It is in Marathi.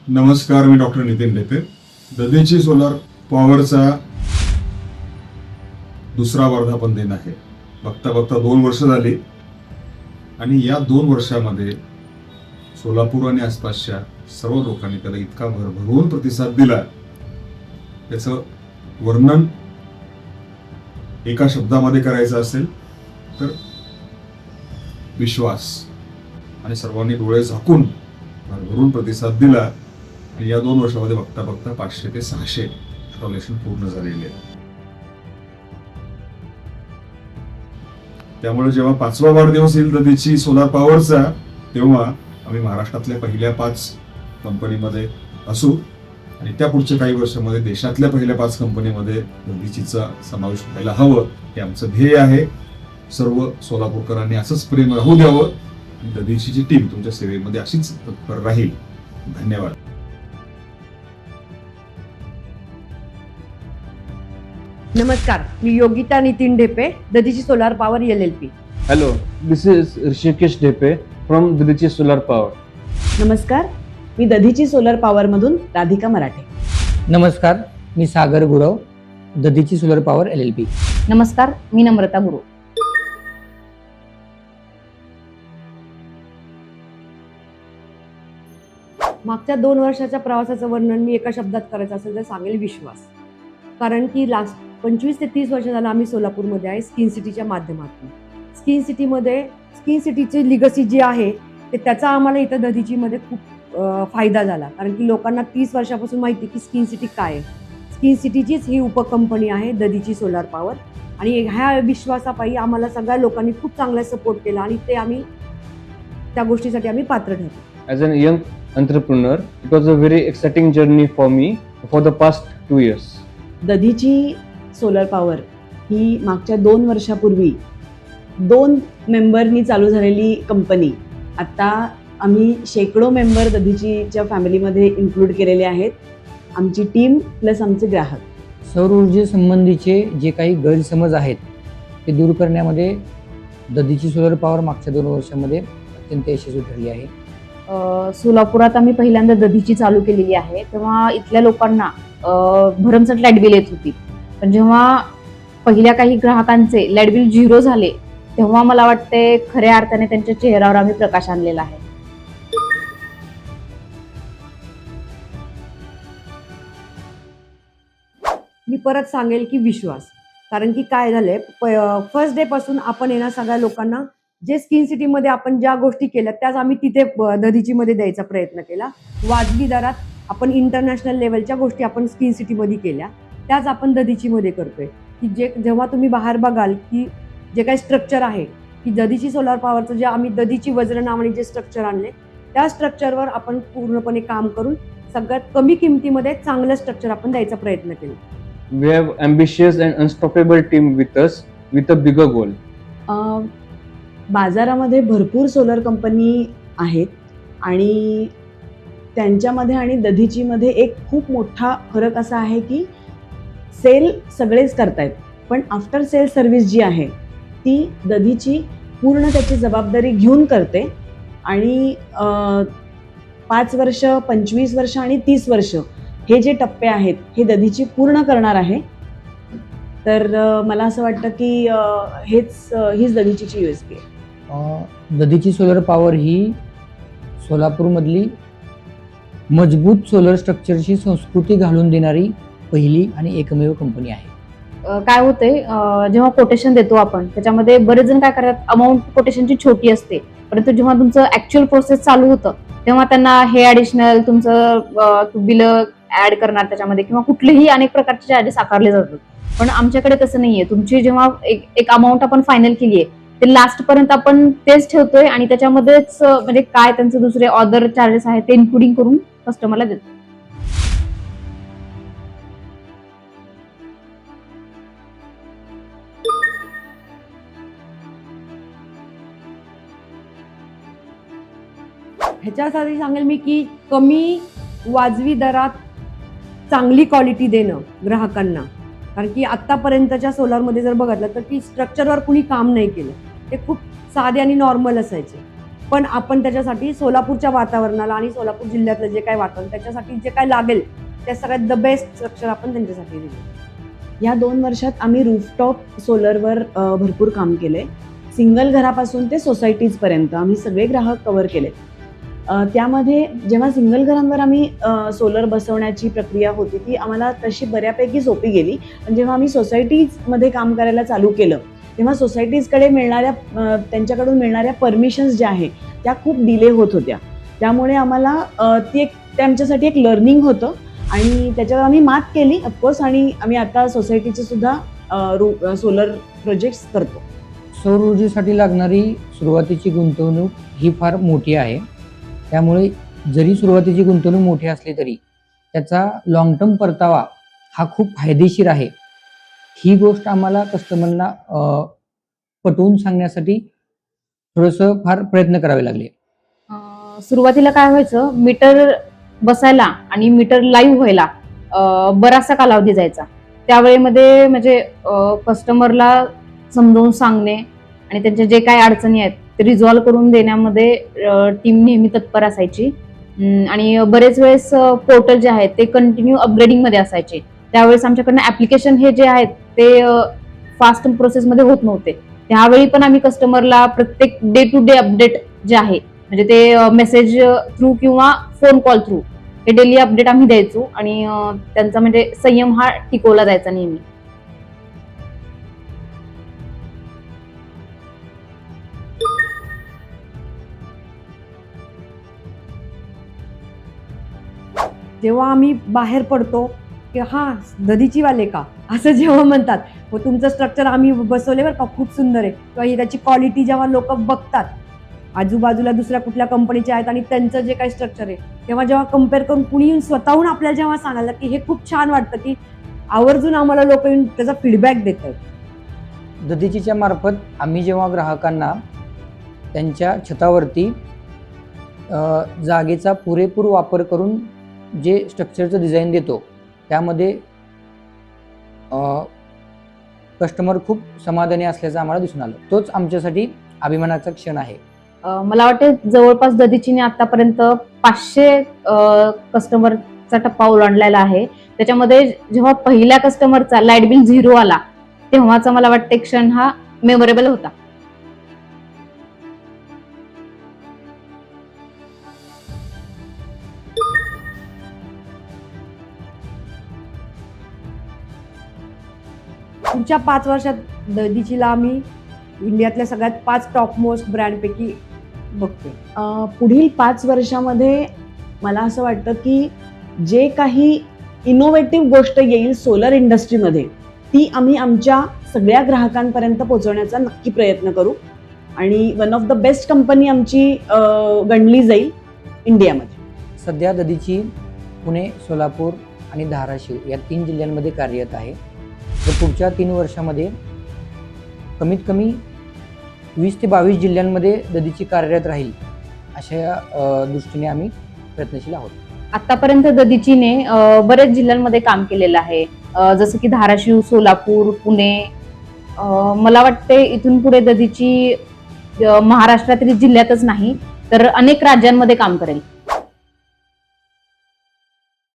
नमस्कार, मी डॉक्टर नितीन ढेपे. ददीची सोलार पॉवरचा दुसरा वर्धापन दिन आहे. बघता बघता 2 वर्ष झाली आणि या 2 वर्षामध्ये सोलापूर आणि आसपासच्या सर्व लोकांनी त्याला इतका भरभरून प्रतिसाद दिला, त्याचं वर्णन एका शब्दामध्ये करायचं असेल तर विश्वास. आणि सर्वांनी डोळे झाकून भरभरून प्रतिसाद दिला आणि या 2 वर्षामध्ये बघता बघता 500 ते 600 इन्स्टॉलेशन पूर्ण झालेले आहे. त्यामुळे जेव्हा 5वा वाढदिवस येईल ददीची सोलार पॉवरचा, तेव्हा आम्ही महाराष्ट्रातल्या पहिल्या 5 कंपनीमध्ये असू आणि त्या पुढच्या काही वर्षामध्ये देशातल्या पहिल्या 5 कंपनीमध्ये ददीचीचा समावेश व्हायला हवं, हे आमचं ध्येय आहे. सर्व सोलापूरकरांनी असंच प्रेम राहू द्यावं. ददीची टीम तुमच्या सेवेमध्ये अशीच तत्पर राहील. धन्यवाद. नमस्कार, मी Yogita Nitin Dhepe, Dadhichi solar power LLP. Hello, this is Rishikesh Dhepe from Dadichi Solar Power. नमस्कार, मी दधीची सोलर पॉवर मधून राधिका मराठे. नमस्कार, मी Sagar Gurav, Dadhichi solar power LLP. नमस्कार, मी नम्रता गुरु. मागच्या 2 वर्षाच्या प्रवासाचं वर्णन मी एका शब्दात करायचं असेल तर सांगेल विश्वास. कारण की लास्ट 25 ते 30 वर्ष झालं आम्ही सोलापूरमध्ये आहे स्किन सिटीच्या माध्यमातून. स्किन सिटीची लिगसी जी आहे ते त्याचा आम्हाला इथं ददीचीमध्ये खूप फायदा झाला. कारण की लोकांना 30 वर्षापासून माहिती की स्किन सिटी काय आहे. स्किन सिटीचीच ही उपकंपनी आहे ददीची सोलार पॉवर. आणि ह्या विश्वासापायी आम्हाला सगळ्या लोकांनी खूप चांगला सपोर्ट केला आणि ते आम्ही त्या गोष्टीसाठी आम्ही पात्र ठरलो. As a young entrepreneur, it was a very exciting journey for me for the past 2 years. Dadhichi solar power ही मागच्या 2 वर्षापूर्वी 2 मेंबरनी चालू झालेली कंपनी. आता आम्ही शेकडो मेंबर दधीचीच्या फॅमिलीमध्ये इन्क्लूड केलेले आहेत. आमची टीम प्लस आमचे ग्राहक. सौर ऊर्जेसंबंधीचे जे काही गैरसमज आहेत ते दूर करण्यामध्ये ददीची सोलर पॉवर मागच्या 2 वर्षामध्ये अत्यंत यशस्वी ठरली आहे. सोलापुरात आम्ही पहिल्यांदा दधीची चालू केलेली आहे, तेव्हा इथल्या लोकांना भरमसाठ लाईट बिल येत होती. पण जेव्हा पहिल्या काही ग्राहकांचे लाईट बिल 0 झाले, तेव्हा मला वाटते खऱ्या अर्थाने त्यांच्या चेहऱ्यावर आम्ही प्रकाश आणलेला आहे. मी परत सांगेल की विश्वास. कारण की काय झालंय, फर्स्ट डे पासून आपण येणार सगळ्या लोकांना जे स्किन सिटीमध्ये आपण ज्या गोष्टी केल्या त्याच आम्ही तिथे दधीचीमध्ये द्यायचा प्रयत्न केला. वाजवी दरात आपण इंटरनॅशनल लेवलच्या गोष्टी आपण स्किन सिटीमध्ये केल्या, त्याच आपण दधीचीमध्ये करतोय. की जेव्हा तुम्ही बाहेर बघाल की जे काही स्ट्रक्चर आहे की दधीची सोलार पॉवरचं जे आम्ही दधीची वज्र नावाने जे स्ट्रक्चर आणले, त्या स्ट्रक्चरवर आपण पूर्णपणे काम करून सगळ्यात कमी किमतीमध्ये चांगलं स्ट्रक्चर आपण द्यायचा प्रयत्न केला. We have ambitious and unstoppable team with us with a bigger goal. बाजारामध्ये भरपूर सोलर कंपनी आहेत आणि त्यांच्यामध्ये आणि दधीचीमध्ये एक खूप मोठा फरक असा आहे की सेल सगळेच करतायत, पण आफ्टर सेल सर्व्हिस जी आहे ती दधीची पूर्ण त्याची जबाबदारी घेऊन करते. आणि 5 वर्ष, 25 वर्ष आणि 30 वर्ष हे जे टप्पे आहेत हे दधीची पूर्ण करणार आहे. तर मला असं वाटतं की हीच दधीचीची USP आहे. ददीची सोलर पॉवर ही सोलापूरमधली मजबूत सोलर स्ट्रक्चरची संस्कृती घालून देणारी पहिली आणि एकमेव कंपनी आहे. काय होतंय, जेव्हा कोटेशन देतो आपण त्याच्यामध्ये बरेच जण काय करतात, अमाऊंट कोटेशनची छोटी असते, परंतु जेव्हा तुमचं ऍक्च्युअल प्रोसेस चालू होतं तेव्हा त्यांना हे ऍडिशनल तुमचं बिल ऍड करणार त्याच्यामध्ये किंवा कुठलेही अनेक प्रकारचे चार्जेस आकारले जातात. पण आमच्याकडे तसं नाहीये. तुमची जेव्हा एक अमाऊंट आपण फायनल केली आहे ते लास्ट पर्यंत आपण तेच ठेवतोय आणि त्याच्यामध्येच म्हणजे काय त्यांचे दुसरे अदर चार्जेस आहेत ते इन्क्लुडिंग करून कस्टमरला देतो. ह्याच्यासाठी सांगेल मी की कमी वाजवी दरात चांगली क्वालिटी देणं ग्राहकांना. कारण की आत्तापर्यंतच्या सोलारमध्ये जर बघितलं तर की स्ट्रक्चरवर कुणी काम नाही केलं, ते खूप साधे आणि नॉर्मल असायचे. पण आपण त्याच्यासाठी सोलापूरच्या वातावरणाला आणि सोलापूर जिल्ह्यातलं जे काही वातावरण त्याच्यासाठी जे काही लागेल त्या सगळ्यात द बेस्ट स्ट्रक्चर आपण त्यांच्यासाठी दिलं. या 2 वर्षात आम्ही रूफटॉप सोलरवर भरपूर काम केलंय. सिंगल घरापासून ते सोसायटीजपर्यंत आम्ही सगळे ग्राहक कव्हर केले. त्यामध्ये जेव्हा सिंगल घरांवर आम्ही सोलर बसवण्याची प्रक्रिया होती ती आम्हाला तशी बऱ्यापैकी सोपी गेली. पण जेव्हा आम्ही सोसायटीजमध्ये काम करायला चालू केलं तेव्हा सोसायटीजकडे मिळणाऱ्या त्यांच्याकडून मिळणाऱ्या परमिशन्स ज्या आहेत त्या खूप डिले होत होत्या. त्यामुळे आम्हाला ते आमच्यासाठी एक लर्निंग होतं आणि त्याच्यावर आम्ही मात केली ऑफकोर्स. आणि आम्ही आता सोसायटीचे सुद्धा सोलर प्रोजेक्ट्स करतो. सौर ऊर्जेसाठी लागणारी सुरुवातीची गुंतवणूक ही फार मोठी आहे. त्यामुळे जरी सुरुवातीची गुंतवणूक मोठी असली तरी त्याचा लॉंग टर्म परतावा हा खूप फायदेशीर आहे. ही गोष्ट आम्हाला कस्टमरला पटवून सांगण्यासाठी थोडंसं फार प्रयत्न करावे लागले. सुरुवातीला काय व्हायचं, मीटर बसायला आणि मीटर लाईव्ह व्हायला बराचसा कालावधी जायचा. त्यावेळेमध्ये म्हणजे कस्टमरला समजावून सांगणे आणि त्यांच्या जे काही अडचणी आहेत ते रिझॉल्व्ह करून देण्यामध्ये टीम नेहमी तत्पर असायची. आणि बरेच वेळेस पोर्टल जे आहेत ते कंटिन्यू अपग्रेडिंग मध्ये असायचे. त्यावेळेस आमच्याकडनं ऍप्लिकेशन हे जे आहेत ते फास्ट प्रोसेसमध्ये होत नव्हते. त्यावेळी पण आम्ही कस्टमरला प्रत्येक डे टू डे अपडेट जे आहे म्हणजे ते मेसेज थ्रू किंवा फोन कॉल थ्रू हे डेली अपडेट आम्ही द्यायचो आणि त्यांचा म्हणजे संयम हा टिकवला जायचा नेहमी. जेव्हा आम्ही बाहेर पडतो की हा दधीची वाले का असं जेव्हा म्हणतात, व तुमचं स्ट्रक्चर आम्ही बसवले बरं का खूप सुंदर आहे, किंवा ही त्याची क्वालिटी जेव्हा लोक बघतात आजूबाजूला दुसऱ्या कुठल्या कंपनीचे आहेत आणि त्यांचं जे काही स्ट्रक्चर आहे तेव्हा जेव्हा कम्पेअर करून कुणी येऊन स्वतःहून आपल्याला जेव्हा सांगायला की हे खूप छान वाटतं की आवर्जून आम्हाला लोक येऊन त्याचा फीडबॅक देतात. दधीचीच्या मार्फत आम्ही जेव्हा ग्राहकांना त्यांच्या छतावरती जागेचा पुरेपूर वापर करून जे स्ट्रक्चरचं डिझाईन देतो त्यामध्ये कस्टमर खूप समाधानी असल्याचं आम्हाला दिसून आलं. तोच आमच्यासाठी अभिमानाचा क्षण आहे. मला वाटतं जवळपास दधीचीने आतापर्यंत 500 कस्टमरचा टप्पा ओलांडलेला आहे. त्याच्यामध्ये जेव्हा पहिल्या कस्टमरचा लाईट बिल 0 आला तेव्हाचा मला वाटतं क्षण हा मेमोरेबल होता. पुढच्या 5 वर्षात दधीचीला आम्ही इंडियातल्या सगळ्यात 5 टॉप मोस्ट ब्रँडपैकी बघतोय. पुढील 5 वर्षामध्ये मला असं वाटतं की जे काही इनोव्हेटिव्ह गोष्ट येईल सोलर इंडस्ट्रीमध्ये ती आम्ही आमच्या सगळ्या ग्राहकांपर्यंत पोहोचवण्याचा नक्की प्रयत्न करू आणि one of the best company आमची गणली जाईल इंडियामध्ये. सध्या दधीची पुणे, सोलापूर आणि धाराशिव या 3 जिल्ह्यांमध्ये कार्यरत आहे. तर पुढच्या 3 वर्षामध्ये कमीत कमी 20 ते 22 जिल्ह्यांमध्ये दधीची कार्यरत राहील अशा दृष्टीने आम्ही प्रयत्नशील आहोत. आतापर्यंत दधीचीने बरेच जिल्ह्यांमध्ये काम केलेलं आहे, जसं की धाराशिव, सोलापूर, पुणे. मला वाटते इथून पुढे दधीची महाराष्ट्रातील जिल्ह्यातच नाही तर अनेक राज्यांमध्ये काम करेल.